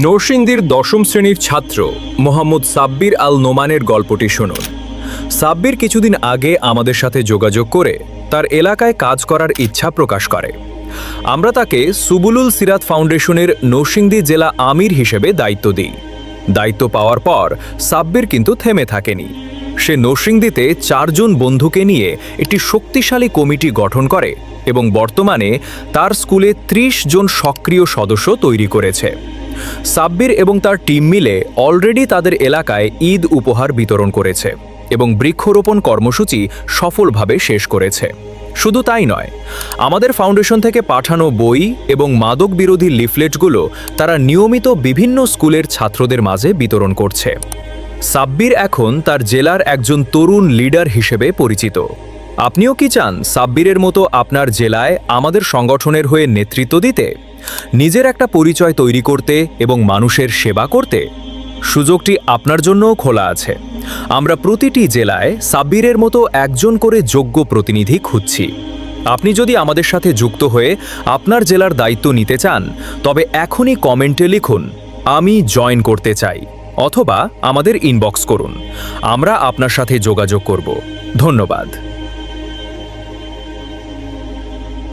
নরসিংদীর দশম শ্রেণীর ছাত্র মোহাম্মদ সাব্বির আল নোমানের গল্পটি শুনুন। সাব্বির কিছুদিন আগে আমাদের সাথে যোগাযোগ করে তার এলাকায় কাজ করার ইচ্ছা প্রকাশ করে। আমরা তাকে সুবুলুল সিরাত ফাউন্ডেশনের নরসিংদী জেলা আমির হিসেবে দায়িত্ব দিই। দায়িত্ব পাওয়ার পর সাব্বির কিন্তু থেমে থাকেনি। সে নরসিংদীতে 4 জন বন্ধুকে নিয়ে একটি শক্তিশালী কমিটি গঠন করে এবং বর্তমানে তার স্কুলে 30 জন সক্রিয় সদস্য তৈরি করেছে। সাব্বির এবং তার টিম মিলে অলরেডি তাদের এলাকায় ঈদ উপহার বিতরণ করেছে এবং বৃক্ষরোপণ কর্মসূচি সফলভাবে শেষ করেছে। শুধু তাই নয়, আমাদের ফাউন্ডেশন থেকে পাঠানো বই এবং মাদক বিরোধী লিফলেটগুলো তারা নিয়মিত বিভিন্ন স্কুলের ছাত্রদের মাঝে বিতরণ করছে। সাব্বির এখন তার জেলার একজন তরুণ লিডার হিসেবে পরিচিত। আপনিও কি চান সাব্বিরের মতো আপনার জেলায় আমাদের সংগঠনের হয়ে নেতৃত্ব দিতে, নিজের একটা পরিচয় তৈরি করতে এবং মানুষের সেবা করতে? সুযোগটি আপনার জন্যও খোলা আছে। আমরা প্রতিটি জেলায় সাব্বিরের মতো একজন করে যোগ্য প্রতিনিধি খুঁজছি। আপনি যদি আমাদের সাথে যুক্ত হয়ে আপনার জেলার দায়িত্ব নিতে চান, তবে এখনই কমেন্টে লিখুন আমি জয়েন করতে চাই, অথবা আমাদের ইনবক্স করুন। আমরা আপনার সাথে যোগাযোগ করব। ধন্যবাদ।